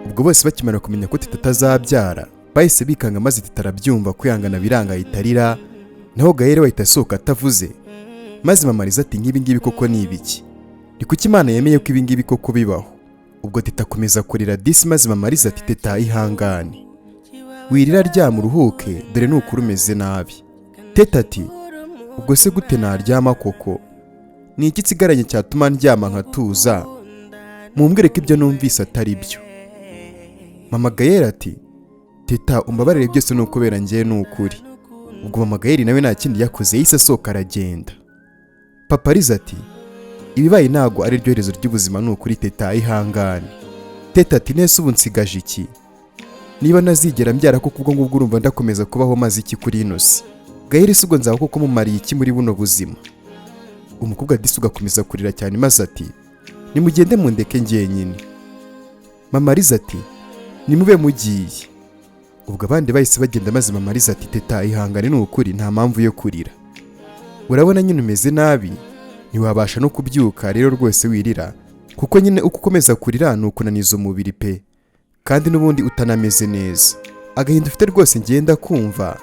ubwo bose bakimara kumenya ko TETA atazabyara bahise bikanga maze TETA arabyumva kwihangana biranga itarira, naho GAEL wahita asohoka atavuze. Maze mama Liza ati nk'ibi ngibi koko ni ibiki? Ni kuki Imana yemeye ko ibi ngibi koko bibaho? Ubwo TETA akomeza kurira disi maze mama Liza ati TETA ihangane, wirira ryama uruhuke dore nukuri umeze nabi. TETA ati ubwo se gute naryama koko? Ni iki nsigaranye cyatuma ndyama nkatuza? Mumbwire ko ibyo numvise atari byo. Mama GAEL ati TETA umbabarire byose ni ukubera njye ni ukuri. Ubwo mama GAEL nawe nta kindi yakoze yahise asohoka aragenda. Papa Liza ati ibibaye ntago ari ryo herezo ry'ubuzima ni ukuri TETA ihangane. TETA ati nese ubu nsigaje iki? Niba nazigera mbyara ko kubwo ngubwo urumva ndakomeza kubaho maze iki kuri ino si? GAEL se ubwo nzaba koko mumariye iki muri buno buzima? Umukobwa disi ugakomeza kurira cyane maze ati nimugende mundeke njyenyine. Mama Liza ati nimube mugiye. Ubwo abandi bahise bagenda maze mama Liza ati TETA ihangane ni ukuri nta mpamvu yo kurira. Urabona nyine umeze nabi ntiwabasha no kubyuka rero rwose wirira, kuko nyine uko ukomeza kurira ni ukunaniza umubiri pe, kandi n'ubundi utanameze neza. Agahinda ufite rwose ngenda kumva,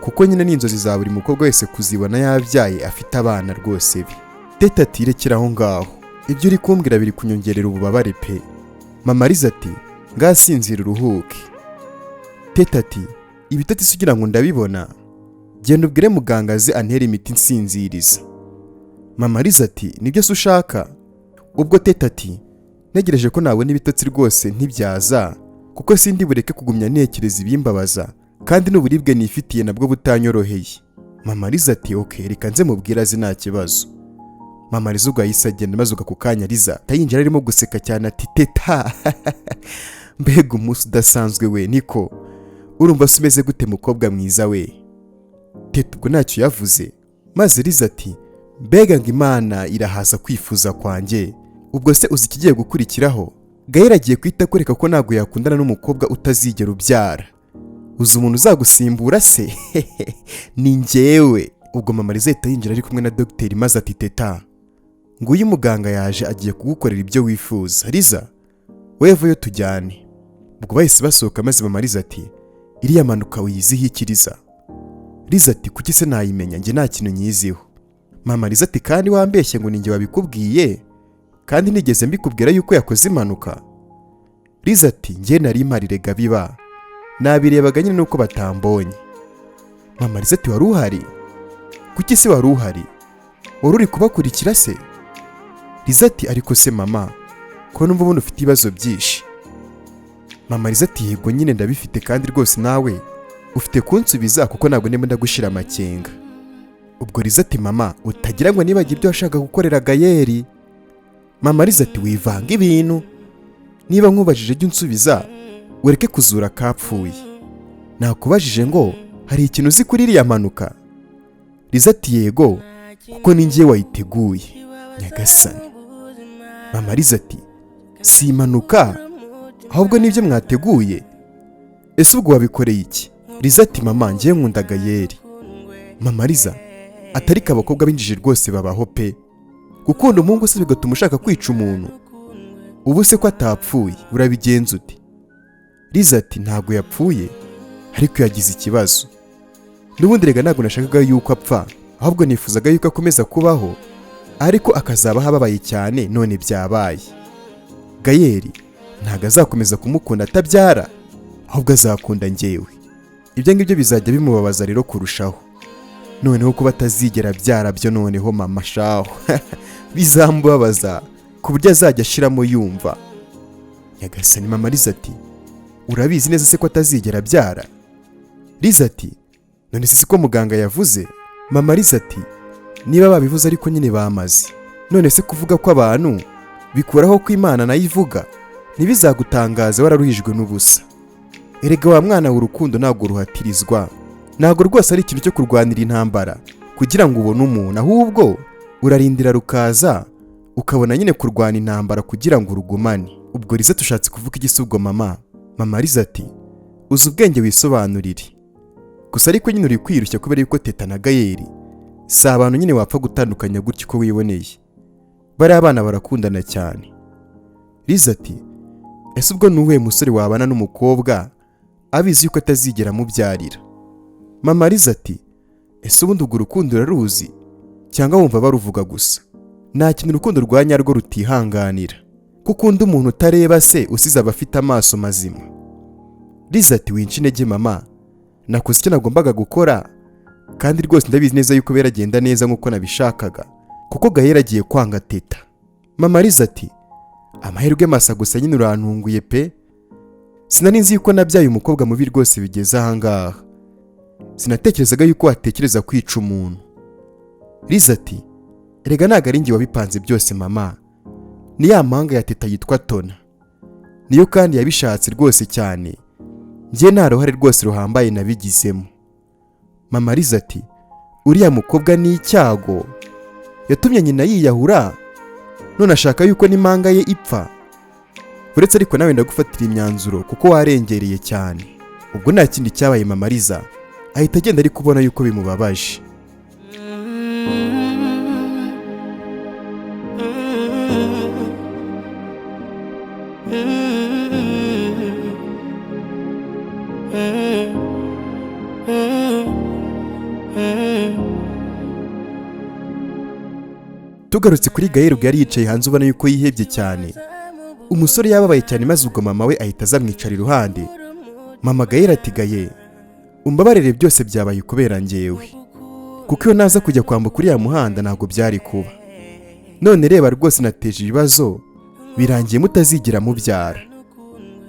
kuko nyine n'inzozi za buri mukobwa wese kuzibona yabyaye afite abana rwose bi. TETA ati rekera aho ngaho, ibyo uri kumbwira biri kunyongerera ububabare pe. Mama Liza ati ngasinzira uruhuke. TETA ati ibitotsi sugira ngo ndabibona, genda ubwire muganga aze antera imiti nsinziriza. Mama Liza ati nibyo se ushaka? Ubwo TETA ati ntegereje ko nabona ibitotsi rwose ntibyaza, kuko sindi bureke kugumya ntekereza ibimbabaza, kandi n'uburibwe nifitiye nabwo butanyoroheye. Mama Liza ati okay reka nze mubwira azi nta kibazo. Mama Liza ubwo yahise agenda maze ukakukanya Liza tayinjira arimo guseka cyane ati TETA mbega umunsi udasanzwe we niko, urumva se umeze gute mukobwa mwiza we? TETA ubwo ntacyo yavuze maze Liza ati mbega ngo Imana irahaza kwifuza kwanjye. Ubwo se uzi ikigiye gukurikiraho? GAEL agiye kwita kureka ko ntabwo yakundana n'umukobwa utazigera ubyara. Uzi umuntu uzagusimbura se? Ni njyewe. Ubwo mama Liza ahita yinjira ari kumwe na dogiteri maze ati TETA nguyu muganga yaje agiye kugukorera ibyo wifuza. Liza wevuye tujyane. Ubwo bahise basohoka maze mama Liza ati iriya manuka wiyiziho iki Liza? Liza ati kuki se nayimenya njye nta kintu nyiziho. Mama Liza ati kandi wambeshye ngo ninjye wabikubwiye, kandi nigeze mbikubwira yuko yakoze impanuka. Liza ati njye nari imparire gabiba, nabirebaga nyine nuko batambonye. Mama Liza ati wari uhari? Kuki se wari uhari? Wari uri kubakurikira se? Liza ati ariko se mama ko numva ubundi ufite ibibazo byinshi. Mama Liza ati yego nyine ndabifite kandi rwose nawe ufite kunsubiza kuko ntabwo ndimo ndagushira amakenga. Ubwo Liza ati mama utagira ngo nibagiye ibyo washaka gukorera GAEL. Mama Liza ati wivanga ibintu, niba nkubajije jya unsubiza ureke kuzura kapfuye. Nakubajije ngo hari ikintu uzi kuri iriya manuka? Liza ati yego kuko ni njye wayiteguye nyagasani. Mama Liza ati si impanuka ahubwo nibyo mwateguye? Ese ubwo wabikoreye iki? Liza ati mama njye nkunda GAEL. Mama Liza atari ko abakobwa b'injiji rwose babaho pe, gukunda umuhungu se bigatuma ushaka kwica umuntu? Ubu se ko atapfuye urabigenza ute? Liza ati ntabwo yapfuye ariko yagize ikibazo. N'ubundi rega ntabwo nashakaga yuko apfa, ahubwo nifuzaga yuko akomeza kubaho ariko akazaba hababaye cyane none byabaye. GAEL ntabwo azakomeza kumukunda atabyara, ahubwo azakunda njyewe. Ibyo ngibyo bizajya bimubabaza rero kurushaho. Noneho kuba atazigera byara byo noneho mama shaho bizamubabaza ku buryo azajya ashiramo yumva. Nyagasani. Mama Liza ati urabizi neza se ko atazigera byara? Liza ati none se ko muganga yavuze? Mama Liza ati niba babivuze ariko nyine bamaze. None se kuvuga ko abantu bikuraho ko Imana nayo ivuga ntibizagutangaza wararuhijwe n'ubusa. Erega wa mwana w'urukundo ntabwo ruhatirizwa, ntabwo rwose ari ikintu cyo kurwanira intambara kugira ngo ubone umuntu, ahubwo urarindira rukaza ukabona nyine kurwana intambara kugira ngo urugumane. Ubwo Liza tushatse kuvuga igisubwo mama? Mama Liza ati uzi ubwenge wisobanurire, gusa ariko nyine uri kwirushya kubera yuko TETA na GAEL si abantu nyine wapfa gutandukanya gutyo uko wiboneye. Bari abana barakundana cyane. Liza ati ese ubwo nuwuhe musore wabana n'umukobwa abizi yuko atazigera amubyarira? Mama Liza ati ese ubundi ubwo urukundo uraruzi cyangwa wumva baruvuga gusa? Nta kintu urukundo rwa nyarwo rutihanganira, kuko undi umuntu utareba se usize abafite amaso mazima. Liza ati winca intege mama, nakoze icyo nagombaga gukora kandi rwose ndabizi neza yuko biragenda neza nk'uko nabishakaga, kuko GAEL agiye kwanga TETA. Mama Liza ati amahirwe masa gusa nyine urantunguye pe, sinari nzi yuko nabyaye umukobwa mubi rwose bigeze ahangaha, sinatekerezaga yuko watekereza kwica umuntu. Liza ati erega ntago ari njye wabipanze byose mama, ni ya mpanga ya TETA yitwa Tona, niyo kandi yabishatse rwose cyane, njye nta ruhare rwose ruhambaye nabigizemo. Mama Liza ati uriya mukobwa ni icyago, yatumye nyina yiyahura, none ashaka yuko n'impanga ye ipfa. Uretse ariko nawe ndagufatira imyanzuro kuko warengereye cyane. Ubwo nta kindi cyabaye Mama Liza ahita agenda ari kubona yuko bimubabaje. Tugarutse kuri GAEL ubwo yari yicaye hanze ubona yuko yihebye cyane. Umusore yababaye cyane maze ubwo mama we ahita azamwicara iruhande. Mama GAEL ati GAEL umbabarire byose byabaye kubera njyewe, kuko iyo naza kujya kwambuka uriya muhanda ntabwo byari kuba. None reba rwose nateje ibibazo birangiye mutazigira mubyara.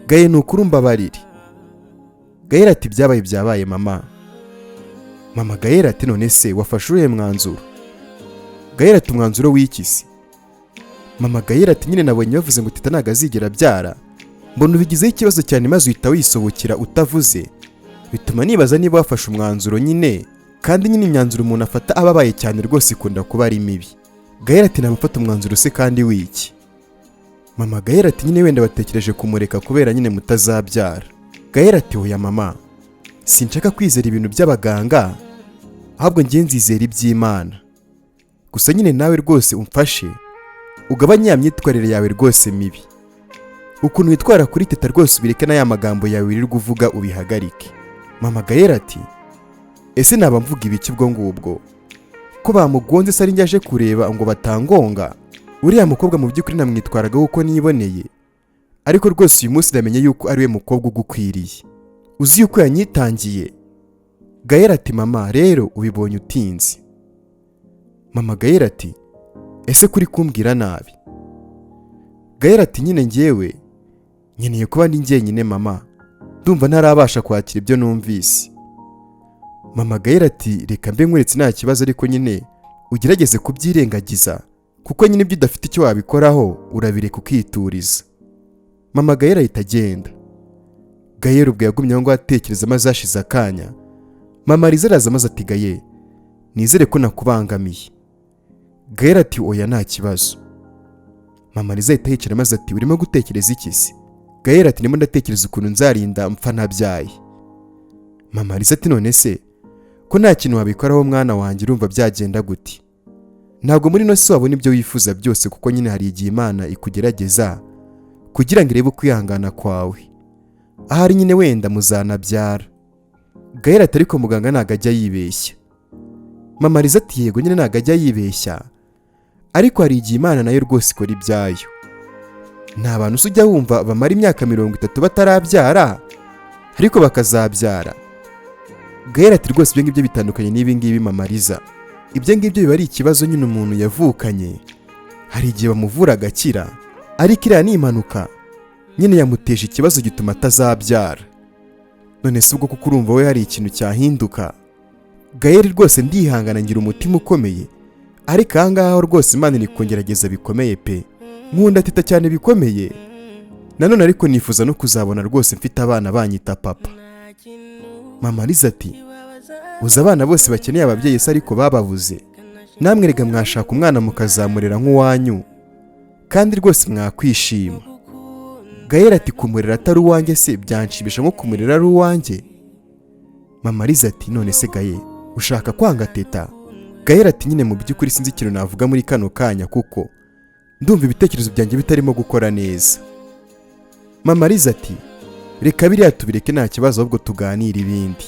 GAEL nukuri umbabarire. GAEL ati byabaye mama. Mama GAEL ati none se wafashe uruhe mwanzuro? GAEL ati umwanzuro w'ikisi? Mama GAEL ati nyine nabonye bavuze ngo TETA ntago azigera abyara, mbona ubigizeho ikibazo cyane maze uhita wisobokera utavuze, bituma nibaza niba wafashe umwanzuro nyine, kandi nyine imyanzuro umuntu afata ababaye cyane rwose ikunda kuba ari mibi. GAEL ati namufata umwanzuro se kandi w'iki? Mama GAEL ati nyine wenda batekereje kumureka kubera nyine mutazabyara. GAEL ati oya mama, sinshaka kwizera ibintu by'abaganga, ahubwo njye nzizera iby'Imana. Gusa nyine nawe rwose umfashe ugabanye ya myitwarire yawe rwose mibi, ukuntu witwara kuri TETA rwose ubireke na ya magambo yawe wirirwa uvuga ubihagarike. Mama GAEL ati ese naba mvuga ibiki ubwo ngubwo ko bamugonze se ari njye aje kureba ngo batangonga? Uriya mukobwa mu by'ukuri namwitwaraga uko niboneye, ariko rwose uyu munsi ndamenye yuko ari we mukobwa ugukwiriye, uzi yuko yanyitangiye. GAEL ati mama rero ubibonye utinze. Mama GAEL ati ese kuri kumbwira nabi? GAEL ati nyine njyewe nkeneye kuba ndi njyenyine mama, ndumva ntarabasha kwakira ibyo numvise. Mama GAEL ati reka mbe nkweretse nta kibazo, ariko nyine ugerageze kubyirengagiza, kuko nyine ibyo udafite icyo wabikoraho urabireka ukituriza. Mama GAEL ahita agenda. GAEL ubwo yagumye aho ngaho atekereza maze hashize akanya. Mama Liza araza maze ati GAEL nizere ko nakubangamiye. GAEL ati oya nta kibazo. Mama Liza ahita yicara maze ati urimo gutekereza iki se? GAEL ati ndimo ndatekereza ukuntu nzarinda mpfa ntabyaye. Mama Liza ati none se ko nta kintu wabikoraho mwana wanjye urumva byagenda gute? Ntabwo muri no se wabona ibyo wifuza byose, kuko nyine hari igihe Imana ikugerageza kugira ngo irebe kwihangana kwawe, ahari nyine wenda muzanabyara. GAEL ati ariko muganga ntago ajya yibeshya. Mama Liza ati yego nyine ntago ajya yibeshya, ariko hari igihe Imana nayo rwose ikora ibyayo. Nta bantu ujya wumva bamara imyaka 30 batarabyara ariko bakazabyara. GAEL ati rwose ibyo ngibyo bitandukanye n'ibi ngibi Mama Liza. Ibyo ngibyo biba ari ikibazo nyine umuntu yavukanye, hari igihe bamuvura agakira, ariko iriya ni impanuka nyine yamuteje ikibazo gituma atazabyara. None se ubwo kuko urumva we hari ikintu cyahinduka? GAEL rwose ndihangana ngira umutima ukomeye, ariko ahangaha rwose Imana iri kongerageza bikomeye pe. Nkunda TETA cyane bikomeye, nanone ariko nifuza no kuzabona rwose mfite abana banyita papa. Mama Liza ati uza abana bose bakeneye ababyeyi se ariko bababuze, namwe rega mwashaka umwana mukazamurera nk'uwanyu kandi rwose mwakwishima. GAEL ati kumurera atari uwanjye se byanshibisha nko kumurera ari uwanjye? Mama Liza ati none se GAEL ushaka kwanga TETA? GAEL ati nyine mu by'ukuri sinzi ikintu navuga muri kano kanya, kuko ndumva ibitekerezo byanjye bitarimo gukora neza. Mama Liza ati reka biriya tubireke nta kibazo ahubwo tuganira ibindi.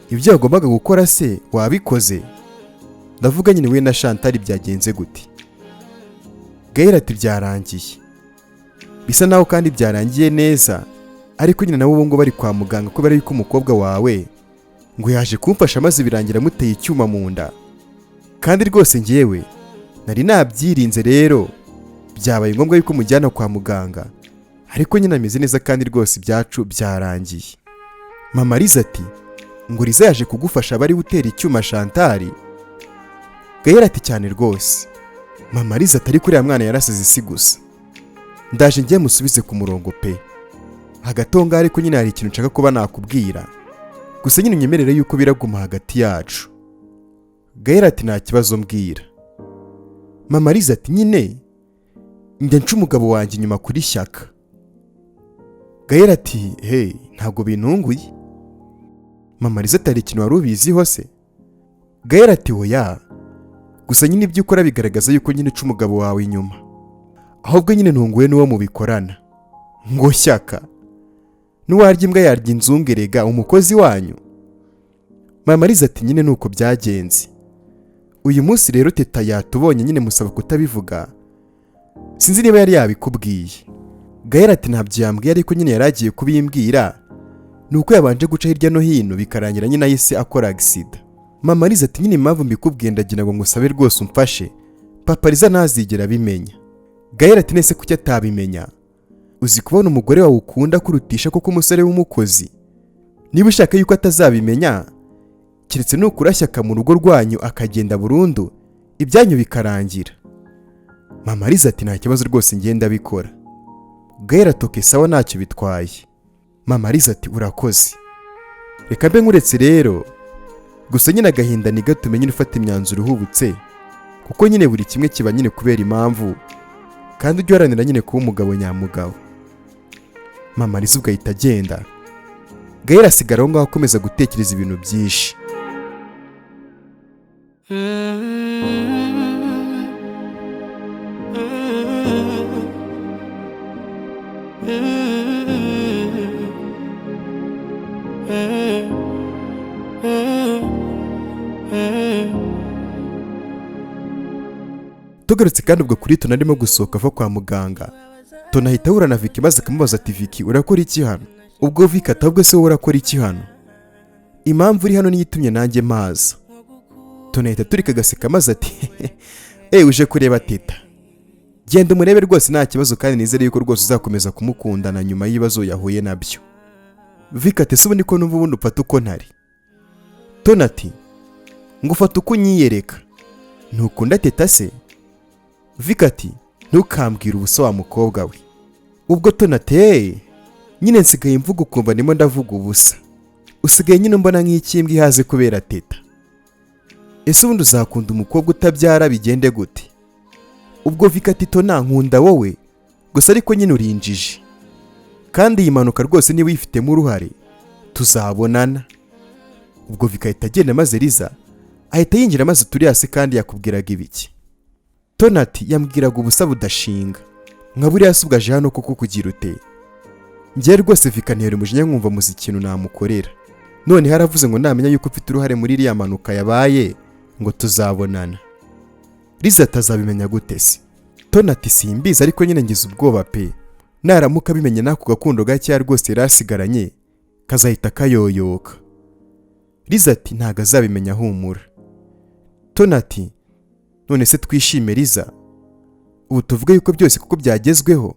Ibyo wagombaga gukora se wabikoze? Ndavuga nyine we na Chantal byagenze gute? Gaël ati byarangiye. Bisa naho kandi byarangiye neza, ariko nyine nabo ngo bari kwa muganga kubera yuko umukobwa wawe ngo yaje kumfasha maze birangira muteye icyuma mu nda. Kandi rwose ngewe nari nabyirinze, rero byabaye ngombwa yuko mujyana kwa muganga, ariko nyine ameze neza kandi rwose ibyacu byarangiye. Mama Liza ati ngo Liza yaje kugufasha bari gutera icyuma Chantal? Gaël ati cyane rwose. Mama Liza atari kuri ya mwana yarasize isi gusa. Ndaje ngiye musubize ku murongo pe. Hagatonga ariko nyine hari ikintu nshaka kuba nakubwira, gusa nyine unyemerere yuko biraguma hagati yacu. Gaël ati nta kibazo mbwira. Mama Liza ati nyine njya nca umugabo wanjye inyuma kuri Shyaka. Gaël ati hey, ntabwo bintunguye. Mama Liza atari ikintu wari ubiziho se? Gaël ati oya, gusa nyine ibyo ukora bigaragaza yuko nyine uca umugabo wawe inyuma. Ahubwo nyine ntunguwe n'uwo mubikorana. Ngo Shyaka n'uwarya imbwa yarya inzungerega umukozi wanyu? Mama Liza ati nyine nuko byagenze. Uyu munsi rero TETA yatubonye nyine musaba kutabivuga. Sinzi niba yari yabikubwiye. Gaël ati ntabyo yambwiye, ariko nyine yaragiye kubimbwira. Nuko yabanje guca hirya no hino bikarangira nyine yise akora accident. Mama Liza ati nyine impamvu mbikubwiye ndagira ngo ngusabe rwose umfashe. Papa Liza ntazigera abimenya. Gaël ati nese kuki atabimenya? Uzi kubona umugore wawe ukunda kurutisha koko umusore w'umukozi? Niba ushaka yuko atazabimenya, kiretse nukura Shyaka mu rugo rwanyu akagenda burundu, ibyanyu bikarangira. Mama Liza ati nta kibazo rwose ngenda bikora. Gaël atoke sawa ntacyo bitwaye. Mama Liza ati urakoze. Reka mbe nkuretse rero, gusa nyine agahinda ni gatume nyine ufata imyanzuro uhubutse, kuko nyine buri kimwe kiba nyine kubera impamvu, kandi ujye uharanira nyine kuba umugabo nyamugabo. Mama Liza ubwo ahita agenda. Gaël asigara aho ngaho akomeza gutekereza ibintu byinshi. Tugarutse kandi ubwo kuri Tona arimo gusohoka ava kwa muganga. Tona ahita ahura na Vicky maze akamubaza ati Vicky urakora iki hano? Ubwo Vicky ati ahubwo se wowe urakora iki hano? Impamvu uri hano niyo itumye nanjye maza. Tona ahita aturika agaseka maze ati uje kureba TETA? Genda umurebe rwose nta kibazo, kandi nizere yuko rwose uzakomeza kumukundana nyuma y'ibibazo yahuye nabyo. Vicky ati se ubundi ko numva ubundi upfata uko ntari? Tona ati ngufata uko unyiyereka. Ntukunda TETA se? Vicky ati ntukambwire ubusa wa mukobwa we. Ubwo Tona ati nyine nsigaye mvuga ukumva ndimo ndavuga ubusa. Usigaye nyine mbona nk'ikimbwa ihaze kubera TETA. Ese ubundi uzakunda umukobwa utabyara bigende gute? Ubwo Vicky ati Tona nkunda wowe, gusa ariko nyine urinjije. Kandi iyi mpanuka rwose niba uyifitemo uruhare tuzabonana. Ubwo Vicky ahita agenda maze Liza ahita yinjira maze turi hasi. Kandi yakubwiraga ibiki? Tona ati yambwiraga ubusa budashinga. Nka buriya se ubwaje hano koko kugira ute? Njye rwose Vicky ntiyari umujinya nkumva muzi ikintu namukorera. None haravuze ngo namenya yuko ufite uruhare muri iriya mpanuka yabaye ngo tuzabonana. Liza atazabimenya gute se? Tona ati simbizi, ariko nyine ngize ubwoba pe. Naramuka bimenye nako gakundo gake rwose yarasigaranye kazahita kayoyoka. Liza ati ntago azabimenya humura. Tona ati none se twishime Liza, ubu tuvuge yuko byose kuko byagezweho?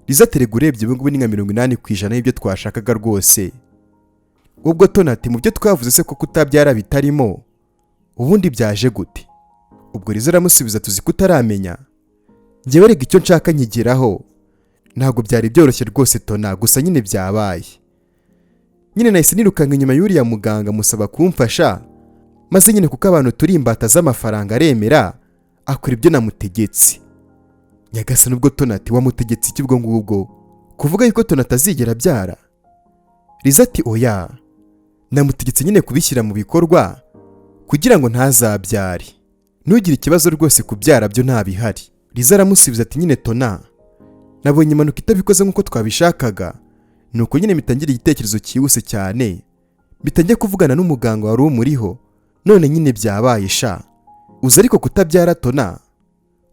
Liza terega urebye ubu ngubu ni nka 80% y'ibyo twashakaga rwose. Ubwo Tona ati mu byo twavuze se kuko utabyara bitarimo, ubundi byaje gute? Ubwo Liza aramusubiza tuzi kutaramenya. Njyewe rega icyo nshaka nkigeraho. Ntago byari byoroshye rwose Tona, gusa nyine byabaye. Nyine nahise nirukanga inyuma y'uriya muganga musaba kumfasha, maze nyine kuko abantu turi imbata z'amafaranga aremera akora ibyo namutegetse. Nyagasani ubwo Tona ati wamutegetse iki ubwo ngubwo? Kuvuga yuko Tona atazigera abyara? Liza ati oya, namutegetse nyine kubishyira mu bikorwa kugira ngo ntazabyare. Ntugire ikibazo rwose kubyara byo nta bihari. Liza aramusubiza ati nyine Tona nabonye impanuka itabikoze nk'uko twabishakaga, nuko nyine mitangira igitekerezo cyihuse cyane, bitangiye kuvugana n'umuganga wari umuriho, none nyine byabaye sha. Uzi ariko kutabyara Tona,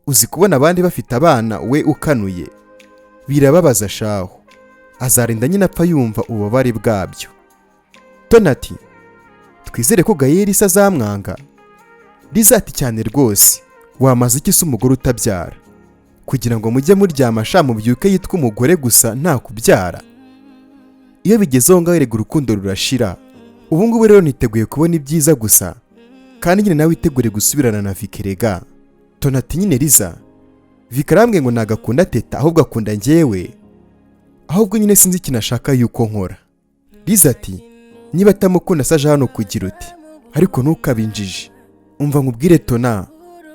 uzi kubona abandi bafite abana we ukanuye, birababaza shaho, azarinda nyine apfa yumva ububabare bwabyo. Tona ati twizere ko GAEL se azamwanga. Liza ati cyane rwose, wamaze iki se umugore utabyara, kugira ngo mujye muryama sha mubyuke yitwa umugore gusa nta kubyara. Iyo bigezeho ngaho erega urukundo rurashira. Ubu ngubu rero niteguye kubona ibyiza gusa, kandi nyine nawe itegure gusubirana na Vicky rega. Tona ati nyine Liza, Vicky arambwiye ngo nagakunda TETA ahubwo akunda njyewe, ahubwo nyine sinzi ikintu ashaka yuko nkora. Liza ati niba atamukunda saje hano kugira uti, ariko ntukabinjije. Umva nkubwire Tona,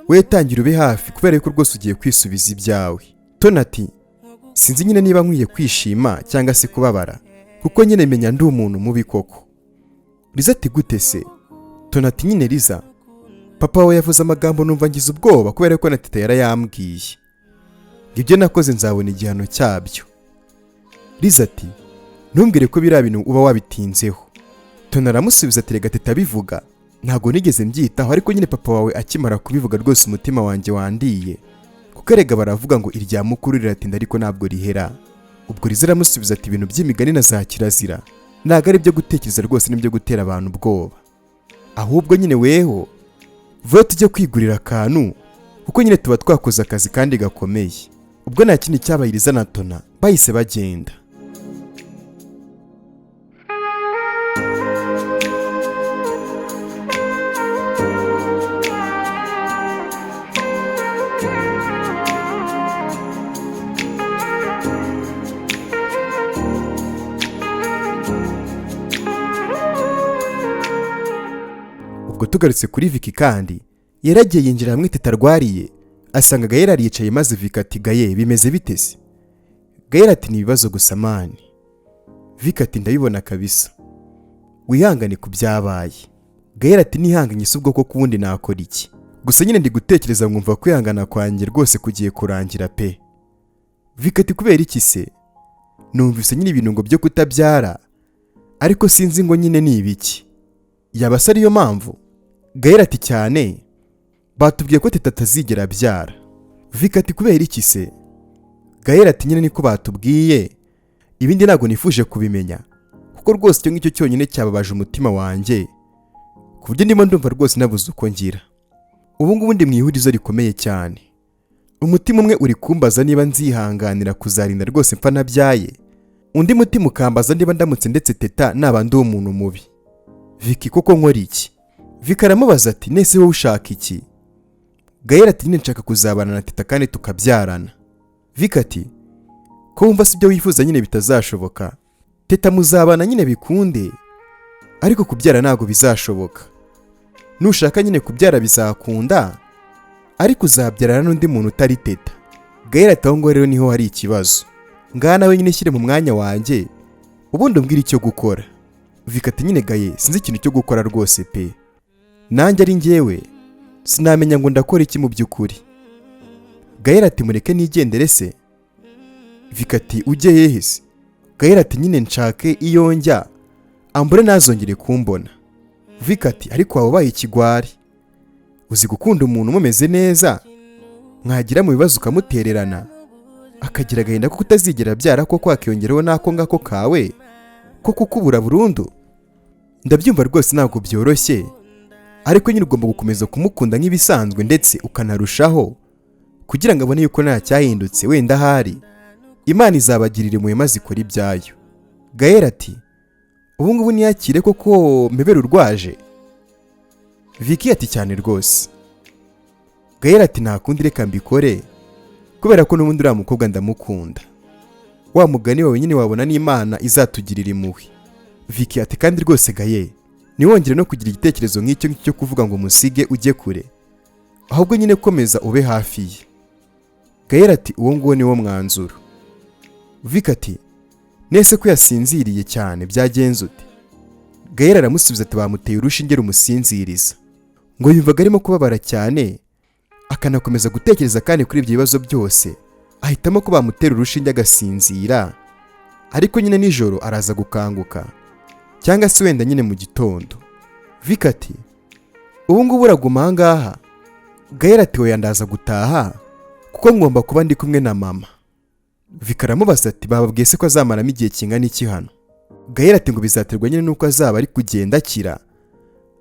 we tangira ube hafi kubera ko rwose ugiye kwisubiza ibyawe. Tona ati sinzi nyine niba nkwiye kwishima cyangwa se kubabara, kuko nyine menya ndi umuntu mubi koko. Liza ati gute se? Tona ati nyine Liza, papa wawe yavuze amagambo numva ngize ubwoba kubera ko na TETA yarayambwiye. Ibyo nakoze nzabona igihano cyabyo. Liza ati ntumbwire ko biriya bintu uba wabitinzeho. Tona aramusubiza ati rega TETA bivuga, ntago nigeze mbyitaho, ariko nyine papa wawe akimara kubivuga rwose umutima wanjye wandiye, kuko erega baravuga ngo irya mukuru riratinda ariko ntabwo rihera. Ubwo Liza aramusubiza ati ibintu by'imigani na za kirazira ntago ari byo gutekereza rwose, n'ibyo gutera abantu ubwoba. Ahubwo nyine weho vuba tujye kwigurira akantu, kuko nyine tuba twakoze akazi kandi gakomeye. Ubwo nta kindi cyabaye Liza na Tona bahise bagenda. Ubwo tugarutse kuri Vicky kandi yaragiye yinjira hamwe TETA arwariye, asanga GAEL aricaye maze Vicky ati GAEL bimeze bite se? GAEL ati ni ibibazo gusa mani. Vicky ati ndabibona kabisa, wihangane ku byabaye. GAEL ati nihanganye se ubwo ko kubundi nakora iki? Gusa nyine ndi gutekereza nkumva kwihangana kwanjye rwose kugiye kurangira pe. Vicky ati kubera iki se? Numvise nyine ibintu ngo byo kutabyara, ariko sinzi ngo nyine ni ibiki. Yaba se ariyo mpamvu? GAEL ati cyane, batubwiye ko TETA atazigera abyara. Vicky ati kubera iki se? GAEL ati nyine niko batubwiye, ibindi ntabwo nifuje kubimenya, kuko rwose icyo ngicyo cyonyine cyababaje umutima wanjye, ku buryo ndimo ndumva rwose nabuze uko ngira. Ubu ngubu ndi mu ihurizo rikomeye cyane. Umutima umwe uri kumbaza niba nzihanganira kuzarinda rwose mpfa nabyaye, undi mutima ukambaza niba ndamutse ndetse TETA naba ndi umuntu mubi. Vicky koko nkora iki? Vicky aramubaza ati nese wowe ushaka iki? GAEL ati nyine nshaka kuzabana na TETA kandi tukabyarana. Vicky ati ko wumva si byo wifuza nyine bitazashoboka, TETA muzabana nyine bikunde, ariko kubyara ntabwo bizashoboka. Nushaka nyine kubyara bizakunda, ariko uzabyarana n'undi muntu utari TETA. GAEL ati aho ngo rero niho hari ikibazo, ngaha nawe nyine shyire mu mwanya wanjye ubundi umbwire icyo gukora. Vicky ati nyine GAEL sinzi ikintu cyo gukora rwose pe, nanjye ari njyewe sinamenya ngo ndakora iki mu by'ukuri. GAEL ati mureke nigendere se. Vicky ati ujye hehe se? GAEL ati nyine nshake iyo njya ambure nazongere kumbona. Vicky ati ariko wabaye ikigwari, uzi gukunda umuntu umumeze neza, mwagira mu bibazo ukamutererana, akagira agahinda ko kutazigera abyara ko kwakiyongeraho nako ngako kawe ko kukubura burundu. Ndabyumva rwose ntabwo byoroshye, ariko nyine ugomba gukomeza kumukunda nk'ibisanzwe ndetse ukanarushaho, kugira ngo abone yuko nta cyahindutse, wenda ahari Imana izabagirira impuhwe maze ikora ibyayo. GAEL ati ubu ngubu niyakire koko mbebera urwaje. Vicky ati cyane rwose. GAEL ati nta kundi reka mbikore, kubera ko n'ubundi uriya mukobwa ndamukunda. Wa mugani wawe nyine wabona n'Imana izatugirira impuhwe. Vicky ati kandi rwose GAEL niwongere no kugira igitekerezo nk'icyo cyo kuvuga ngo musige ujye kure, ahubwo nyine komeza ube hafi ye. GAEL ati uwo nguwo niwo mwanzuro. Vicky ati nese ko yasinziriye cyane byagenze ute? GAEL aramusubiza ati bamuteye urushinge rumusinziriza, ngo yumvaga arimo kubabara cyane, akanakomeza gutekereza kandi kuri ibyo bibazo byose ahitamo ko bamutera urushinge agasinzira, ariko nyine nijoro araza gukanguka, cyangwa se wenda nyine mu gitondo. Vika ati ubu ngubu uraguma aha ngaha? Gael ati oya ndaza gutaha kuko ngomba kuba ndi kumwe na mama. Vika aramubaza ati bababwiye se ko azamaramo igihe kingana iki hano? Gael ati ngo bizaterwa nyine nuko azaba ari kugenda akira,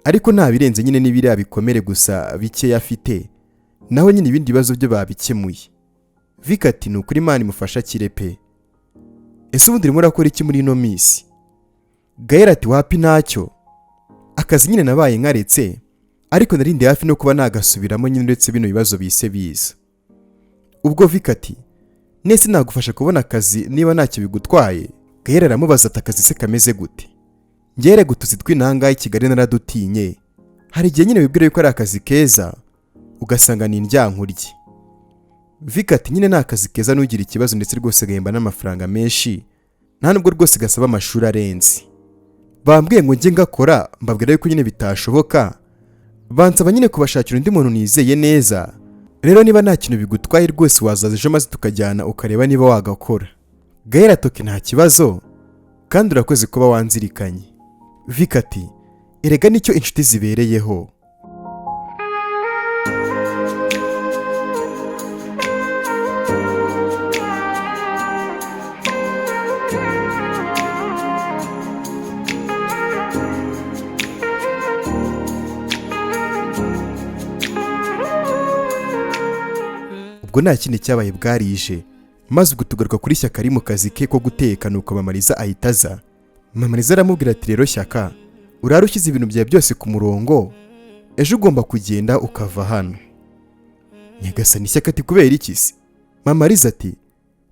ariko nta birenze nyine n'ibiriya bikomere gusa bikeya afite, naho nyine ibindi bibazo byo babikemuye. Vika ati ni ukuri Imana imufasha akire pe. Ese ubundi urimo urakora iki muri ino minsi? Gael ati wapi ntacyo, akazi nyine nabaye nkaretse, ariko narindi hafi no kuba nagasubiramo nyine uretse bino bibazo bise biza. Ubwo Vika ati nese nagufasha kubona akazi niba ntacyo bigutwaye? Gael aramubaza ati akazi se kameze gute? Ngere gutuzi tw'inanga i Kigali naradutinye, hari igihe nyine wibwira yuko ari akazi keza ugasanga ni indyankurye. Vika ati nyine ni akazi keza nugira ikibazo ndetse rwose gahemba n'amafaranga menshi, nta nubwo rwose gasaba amashuri arenze. Bambwiye ngo njye ngakora, mbabwira yuko nyine bitashoboka, bansaba nyine kubashakira undi muntu nizeye neza. Rero niba nta kintu bigutwaye rwose wazaza ejo maze tukajyana ukareba niba wagakora. Gael atoke nta kibazo kandi urakoze kuba wanzirikanye. Vika ati erega nicyo inshuti zibereyeho. Ubwo nta kindi cyabaye bwarije, maze ubwo tugaruka kuri Shyaka ari mu kazi ke ko guteka, nuko Mamariza ahita aza. Mamariza aramubwira ati rero Shyaka, urara ushyize ibintu byawe byose ku murongo, ejo ugomba kugenda ukava hano. Nyagasani Shyaka ati kubera iki se? Mamariza ati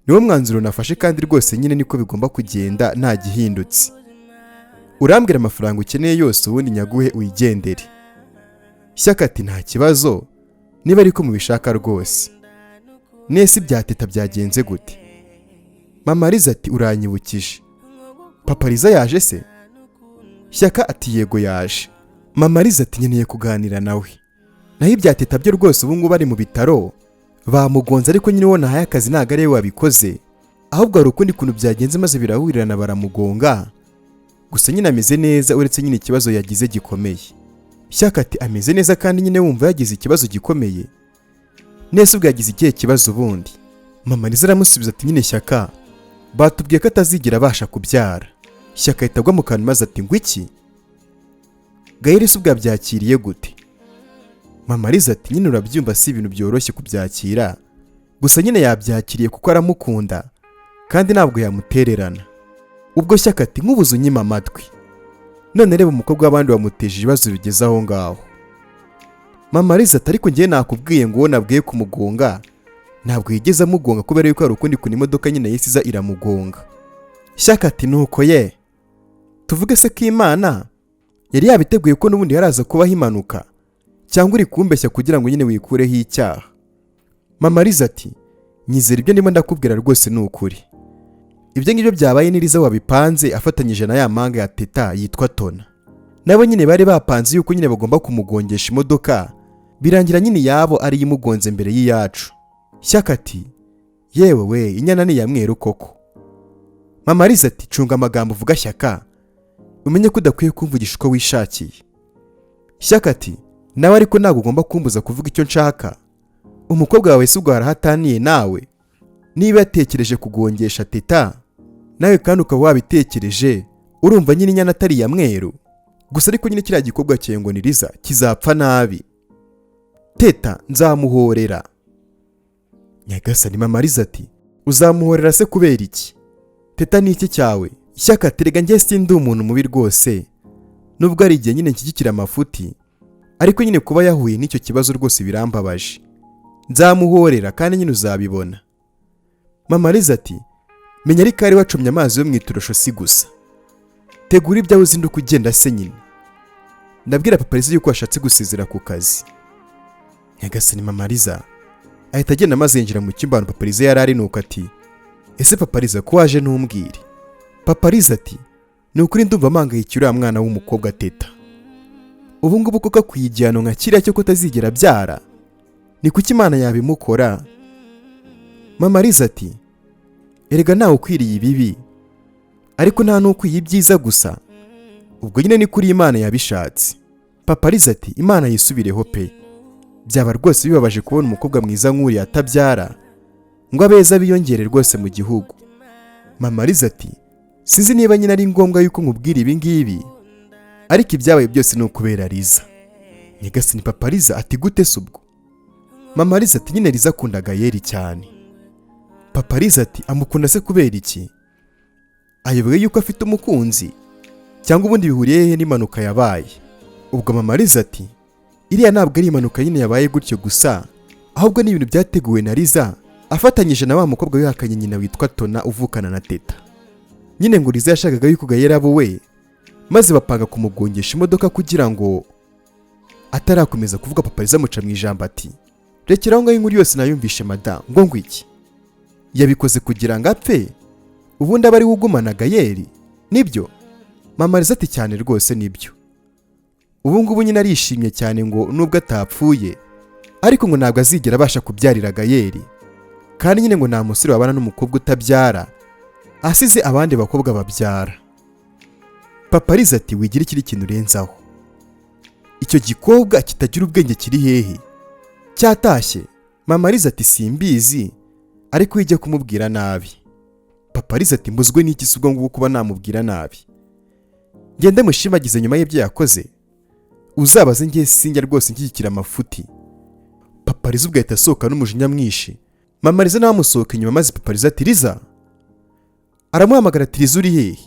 niwo mwanzuro nafashe kandi rwose nyine niko bigomba kugenda nta gihindutse. Urambwira amafaranga ukeneye yose ubundi nyaguhe uyigendere. Shyaka ati nta kibazo niba ariko mubishaka rwose. Nese ibya TETA byagenze gute? Mamariza ati uranyibukije, Papariza yaje se? Shyaka ati yego yaje. Mamariza ati nkeneye kuganira nawe. Naho ibya TETA byo rwose ubu ngubu bari mu bitaro, bamugonze ariko nyine wo nahaye akazi ntago ari we wabikoze, ahubwo hari ukundi kuntu byagenze maze birahurirana baramugonga. Gusa nyine ameze neza uretse nyine ikibazo yagize gikomeye. Shyaka ati ameze neza kandi nyine wumva yagize ikibazo gikomeye? Nese ubwo yagize ikihe kibazo ubundi? Mamariza aramusubiza ati nyine Shyaka batubwiye ko atazigera abasha kubyara. Shyaka ahita agwa mu kantu maze ati ngo iki? Gael se ubwo yabyakiriye gute? Mamariza ati nyine urabyumva si ibintu byoroshye kubyakira, gusa nyine yabyakiriye kuko aramukunda kandi ntabwo yamutererana. Ubwo Shyaka ati nk'ubuze unyima amatwi, none reba umukobwa w'abandi wamuteje ibibazo bigeze aho ngaho. Mamariza ati ariko ngiye nakubwiye ngo uwo nabwiye kumugonga ntabwo yigeze amugonga kubera yuko hari ukundi kuntu imodoka nyine yisiza iramugonga. Shyaka ati nuko ye tuvuge se ko Imana yari yabiteguye ko n'ubundi haraza kubaho impanuka, cyangwa uri kumbeshya kugira ngo nyine wikureho icyaha? Mamariza ati nyizera ibyo ndimo ndakubwira rwose ni ukuri. Ibyo ngibyo byabaye niriza wabipanze afatanyije na ya manga ya TETA yitwa Tona. Nabo nyine bari bapanze yuko nyine bagomba kumugongesha imodoka, birangira nyine yabo ari imugonze mbere y'iyacu. Shyaka ati yewe we inyana ni ya mweru koko. Mamariza ati cunga amagambo uvuga Shyaka, umenye ko udakwiye kumvugisha uko wishakiye. Shyaka ati nawe ariko ntabwo ugomba kumbuza kuvuga icyo nshaka. Umukobwa wawe se ubwo harahataniye nawe? Niba yatekereje kugongesha TETA nawe kandi ukaba wabitekereje, urumva nyine inyana atari ya mweru? Gusa ariko nyine kiriya gikobwa cyawe ngo niriza kizapfa nabi. TETA nzamuhorera. Nyagasani Mamariza ati uzamuhorera se kubera iki? TETA ni iki cyawe? Shyaka terega njye sindi umuntu mubi rwose, nubwo ari igihe nyine nshyigikira amafuti, ariko nyine kuba yahuye n'icyo kibazo rwose birambabaje. Nzamuhorera kandi nyine uzabibona. Mamariza ati menya ariko ari wacumye amazi yo mu iturusho si gusa, tegura ibyawe uzinduka ugenda se nyine. Ndabwira Papariza yuko washatse gusezera ku kazi. Nyagasani Mamariza ahita agenda maze yinjira mu cyumba ahantu Papariza yari ari, nuko ati ese Papariza ko waje ntumbwire? Papariza ati ni ukuri ndumva mpangayikira uriya mwana w'umukobwa TETA. Ubu ngubu koko akwiye igihano nka kiriya cyo kutazigera abyara? Ni kuki Imana yabimukora? Mama Liza ati erega nawe ukwiriye ibibi ariko nta n'ukwiye ibyiza gusa, ubwo nyine ni kuri Imana yabishatse. Papa Liza ati Imana yisubireho pe, byaba rwose bibabaje kubona umukobwa mwiza nk'uriya atabyara ngo abeza biyongere rwose mu gihugu. Mama Liza ati sinzi niba nyine ari ngombwa yuko nkubwira ibi ngibi, ariko ibyabaye byose ni ukubera Liza. Nyagasani Papa Liza ati gute se ubwo? Mama Liza ati nyine Liza akunda GAEL cyane. Papa Liza ati amukunda se kubera iki? Ayobewe yuko afite umukunzi cyangwa ubundi bihuriye he n'impanuka yabaye? Ubwo Mama Liza ati iriya ntabwo ari impanuka nyine yabaye gutyo gusa, ahubwo ni ibintu byateguwe na Liza afatanyije na wa mukobwa wihakanye nyina witwa Tona uvukana na TETA. Nyine ngo Liza yashakaga yuko GAEL abo we, maze bapanga kumugongesha imodoka kugira ngo atarakomeza kuvuga. Papa Liza amuca mu ijambo ati rekeraho ngaho inkuru yose nayumvishe madamu ngo ngwiki. Yabikoze kugira ngo apfe ubundi aba ari ugumana GAEL? Nibyo? Mama Liza ati cyane rwose nibyo. Ubu ngubu nyine arishimye cyane ngo nubwo atapfuye ariko ngo ntabwo azigera abasha kubyarira GAEL, kandi nyine ngo nta musore wabana n'umukobwa utabyara asize abandi bakobwa babyara. Papa Liza ati wigira ikiri kintu urenzaho, icyo gikobwa kitagira ubwenge kiri hehe? Cyatashye? Mama Liza ati simbizi ariko ijya kumubwira nabi. Papa Liza ati mbuzwe n'iki se ubwo ngubu kuba namubwira nabi? Ngende mushimagize nyuma y'ibyo yakoze, uzabaze ngiye sinjya rwose nshyigikira amafuti. Papa Liza ubwo ahita asohoka n'umujinya mwinshi. Mama Liza nawe amusohoka inyuma, maze Papa Liza ati Liza, aramuhamagara ati Liza uri hehe?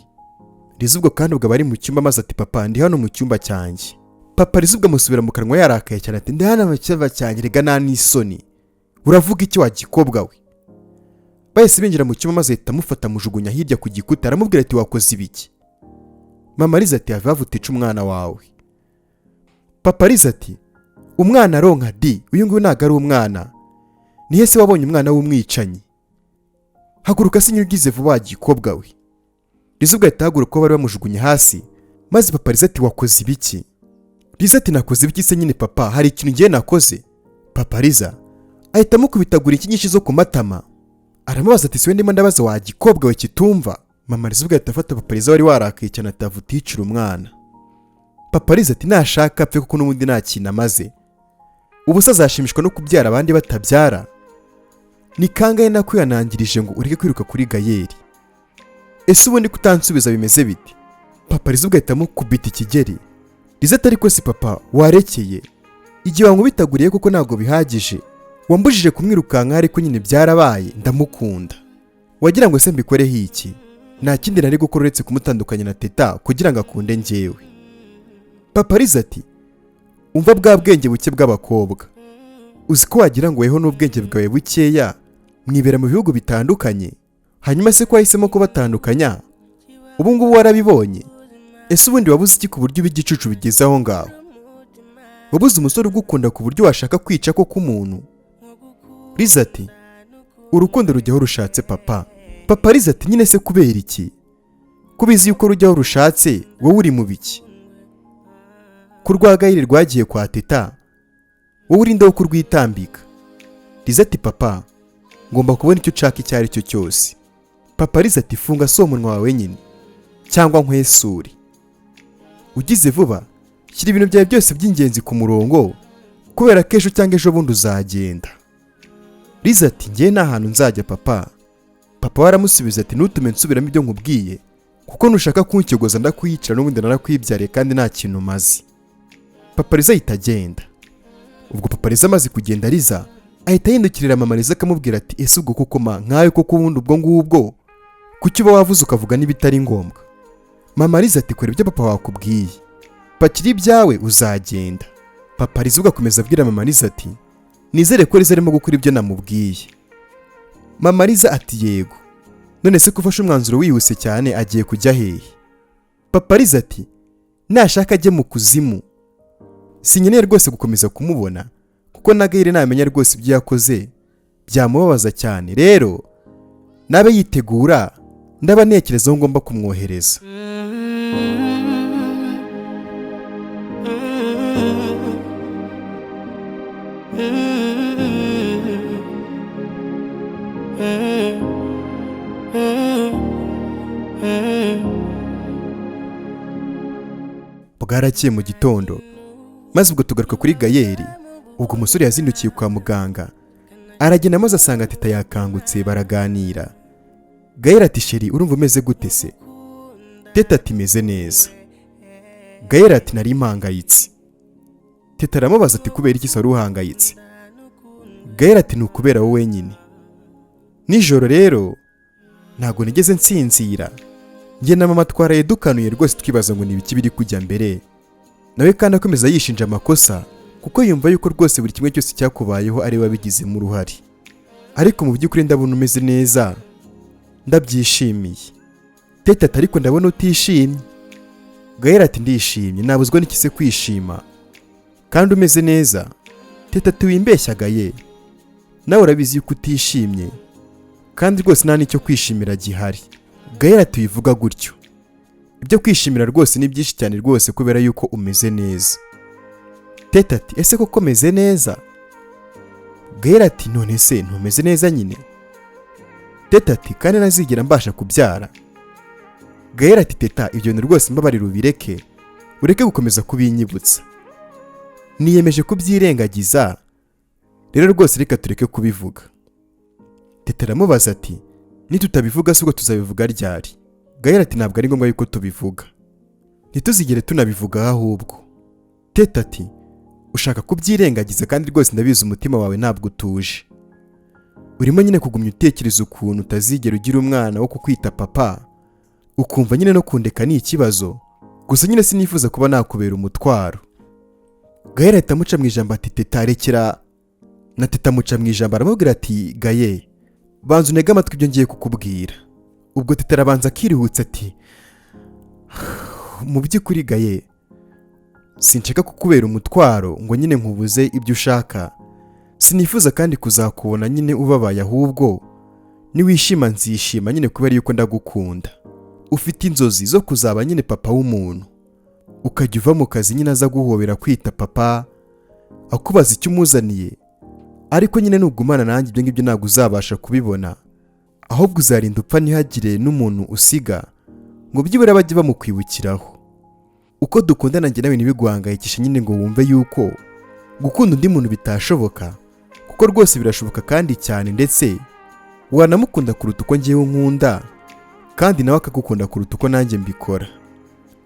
Liza ubwo kandi ubwo bari mu cyumba, maze ati papa ndi hano mu cyumba cyanjye. Papa Liza ubwo amusubira mu kanwa yarakaye cyane ati ndi hano mu cyumba cyanjye, rega nta n'isoni, uravuga iki wa gikobwa we? Bahise binjira mu cyumba, maze ahita amufata amujugunya hirya ku gikuta, aramubwira ati wakoze ibiki? Mama Liza ati have utica umwana wawe. Papa Liza ati umwana aronka di, uyu nguyu ntago ari umwana, nihe se wabonye umwana w'umwicanyi? Haguruka se nyugize vuba wa gikobwa we. Liza ubwo ahita ahaguruka ko bari bamujugunye hasi, maze Papa Liza ati wakoze ibiki? Liza ati nakoze ibiki se nyine papa, hari ikintu ngiye nakoze? Papa Liza ahita amukubitagura ikinyinshi zo ku matama, aramubaza ati siwe ndimo ndabaza wa gikobwa we kitumva? Mama Liza ubwo ahita afata Papa Liza wari warakaye cyane atavuticira umwana. Papa Liza ati nashaka apfe kuko n'ubundi nta kintu amaze, ubu se azashimishwa no kubyara abandi batabyara? Ni kangahe nakwihanangirije ngo ureke kwiruka kuri GAEL? Ese ubundi kutansubiza bimeze biti? Papa Liza ubwo ahita amukubita ikigeri. Liza ati ariko si papa warekeye, igihe wankubitaguriye kuko ntabwo bihagije, wambujije kumwirukanka ariko nyine byarabaye, ndamukunda, wagira ngo se mbikoreho iki? Nta kindi nari gukora uretse kumutandukanya na TETA kugira ngo akunde njyewe. Papa Liza ati umva bwa bwenge buke bw'abakobwa, uzi ko wagira ngo weho n'ubwenge bwawe bukeya mwibera mu bihugu bitandukanye, hanyuma se ko wahisemo kubatandukanya ubu ngubu warabibonye? Ese ubundi wabuze iki ku buryo ibigicucu bigeze aho ngaho? Wabuze umusore ugukunda ku buryo washaka kwica ko k'umuntu? Liza ati urukundo rujyaho rushatse papa. Papa Liza ati nyine se kubera iki? Kubizi yuko rujyaho rushatse wowe uri mu biki? Ku rwa GAEL rwagiye kwa TETA wowe urinda wo kurwitambika. Liza ati papa ngomba kubona icyo ushaka icyo ari cyo cyose. Papa Liza ati funga so umunwa wawe nyine cyangwa nkwesure. Ugize vuba shyira ibintu byawe byose by'ingenzi ku murongo kubera ko ejo cyangwa ejo bundi uzagenda. Liza ati ngiye nta hantu nzajya papa. Papa waramusubiza ati ntutume nsubiramo ibyo nkubwiye kuko nushaka kuncyogoza ndakwiyicira n'ubundi narakwibyariye kandi nta kintu mazi. Papa Liza ahita agenda. Ubwo Papa Liza amaze kugenda, Liza ahita yindukirira Mama Liza akamubwira ati ese ubwo koko ma nkawe koko ubundi ubwo ngubwo kuki uba wavuze ukavuga n'ibitari ngombwa? Mama Liza ati kora ibyo papa wakubwiye, pakiri ibyawe uzagenda. Papa Liza ugakomeza abwira Mama Liza ati nizere ko Liza arimo gukora ibyo namubwiye. Mama Liza ati yego, none se kufasha umwanzuro wihuse cyane agiye kujya hehe? Papa Liza ati nashaka ajye mu kuzimu, sinkeneye rwose gukomeza kumubona kuko na GAEL namenya rwose ibyo yakoze byamubabaza cyane, rero nabe yitegura ndaba ntekereza aho ngomba kumwohereza. Bwarakiye mu gitondo, maze ubwo tugaruka kuri Gael. Ubwo umusore yazindukiye kwa muganga, aragenda maze asanga Teta yakangutse, baraganira. Gael ati sheri, urumva umeze gute se? Teta ati meze neza. Gael ati nari impangayitse. Teta aramubaza ati kubera iki se wari uhangayitse? Gael ati nukubera wowe wenyine. Nijoro rero ntago nigeze nsinzira, njye na mama twaraye dukanuye rwose twibaza ngo nibiki biri kujya mbere. Nawe kandi akomeza yishinja amakosa kuko yumva yuko rwose buri kimwe cyose cyakubayeho ari we wabigizemo uruhare. Ariko mu by'ukuri ndabona umeze neza, ndabyishimiye. Teta ati ariko ndabona utishimye. Gael ati ndishimye, nabuzwa n'iki se kwishima kandi umeze neza? Teta ati wimbeshya Gael, nawe urabizi yuko utishimye kandi rwose nta n'icyo kwishimira gihari. Gael ati wivuga gutyo, ibyo kwishimira rwose ni byinshi cyane rwose kubera yuko umeze neza. Teta ati ese koko meze neza? Gael ati none se ntumeze neza nyine? Teta ati kandi nazigera mbasha kubyara. Gael ati Teta, ibyo bintu rwose mbabarira ubireke, ureke gukomeza kubinyibutsa. Niyemeje kubyirengagiza, rero rwose reka tureke kubivuga. Teta aramubaza ati nitutabivuga se ubwo tuzabivuga ryari? Gael ati ntabwo ari ngombwa yuko tubivuga, ntituzigere tunabivuga ahubwo. Teta ati ushaka kubyirengagiza kandi rwose ndabizi umutima wawe ntabwo utuje. Urimo nyine kugumya utekereza ukuntu utazigera ugira umwana wo kukwita papa, ukumva nyine no kundeka ni ikibazo, gusa nyine sinifuza kuba nakubera umutwaro. Gael ahita amuca mu ijambo ati Teta rekera. Na Teta amuca mu ijambo aramubwira ati Gael, banza unege amatwi ibyo ngiye kukubwira. Ubwo Teta arabanza akirihutsa ati mu by'ukuri Gael, sinshaka kukubera umutwaro ngo nyine nkubuze ibyo ushaka, sinifuza kandi kuzakubona nyine ubabaye, ahubwo niwishima nzishima nyine kubera yuko ndagukunda. Ufite inzozi zo kuzaba nyine papa w'umuntu, ukajya uva mu kazi nyine aza guhobera kwita papa, akubaza icyo umuzaniye, ariko nyine nugumana nanjye ibyo ngibyo ntabwo uzabasha kubibona, ahubwo uzarinda upfa ntihagire n'umuntu usiga ngo byibura bajye bamukwibukiraho. Uko dukundana njye nawe ntibiguhangayikishe nyine ngo wumve yuko gukunda undi muntu bitashoboka, kuko rwose birashoboka kandi cyane, ndetse wanamukunda kuruta uko ngewe nkunda, kandi nawe akagukunda kuruta uko nanjye mbikora.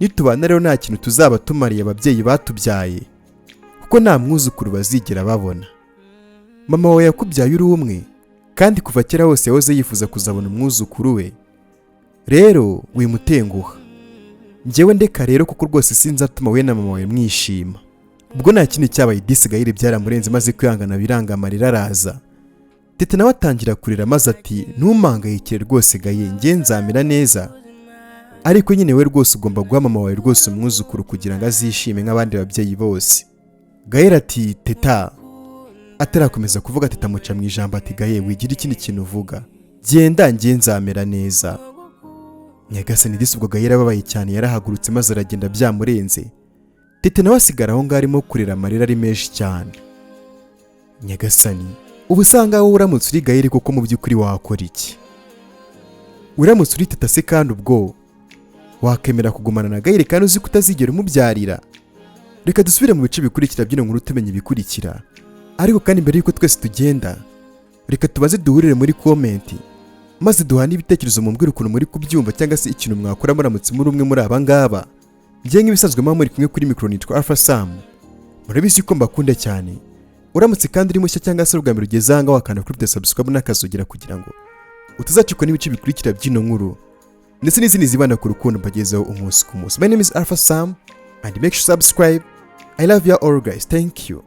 Nitubana rero nta kintu tuzaba tumariye ababyeyi batubyaye, kuko nta mwuzukuru bazigera babona. Mama wawe yakubyaye uri umwe, kandi kuva kera hose yahoze yifuza kuzabona umwuzukuru we. Rero wimutenguha, njyewe ndeka rero kuko rwose sinzatuma we na mama wawe mwishima. Ubwo nta kindi cyabaye disi Gael byaramurenze maze kwihangana biranga amarira araza. Teta nawe atangira kurira maze ati ntumangayikire rwose Gael, njye nzamera neza, ariko nyine we rwose ugomba guha mama wawe rwose umwuzukuru kugira ngo azishime nk'abandi babyeyi bose. Gael ati Teta. Atarakomeza kuvuga Teta amuca mu ijambo ati Gael wigira ikindi kintu uvuga, genda njye nzamera neza. Nyagasani disi ubwo Gael ababaye cyane yarahagurutse maze aragenda byamurenze. Teta nawe asigara aho ngaho arimo kurira amarira ari menshi cyane. Nyagasani, ubu usanga wowe uramutse uri Gael kuko mu by'ukuri wakora iki? Uramutse uri Teta se kandi ubwo wakemera kugumana na Gael kandi uzi kutazigera umubyarira? Reka dusubire mu bice bikurikira byino nkuru tumenye ibikurikira. Ariko kandi mbere yuko twese tugenda, reka tubaze duhurire muri komenti maze duhane ibitekerezo mu mbwira ukuntu muri kubyumva cyangwa se ikintu mwakora muramutse muri umwe muri aba ngaba. Njye nk'ibisanzwe mama muri kumwe kuri mikoro nitwa Alpha Samu. Murabizi ko mbakunda cyane. Uramutse kandi uri mushya cyangwa se ubwa mbere ugeze aha ngaha wakanda kuri subscribe n'akazogera kugira ngo utazacikwa n'ibice bikurikira by'ino nkuru ndetse n'izindi zibana ku rukundo mbagezeho umunsi ku munsi. My name is Alpha Samu and make sure to subscribe. I love you all guys. Thank you.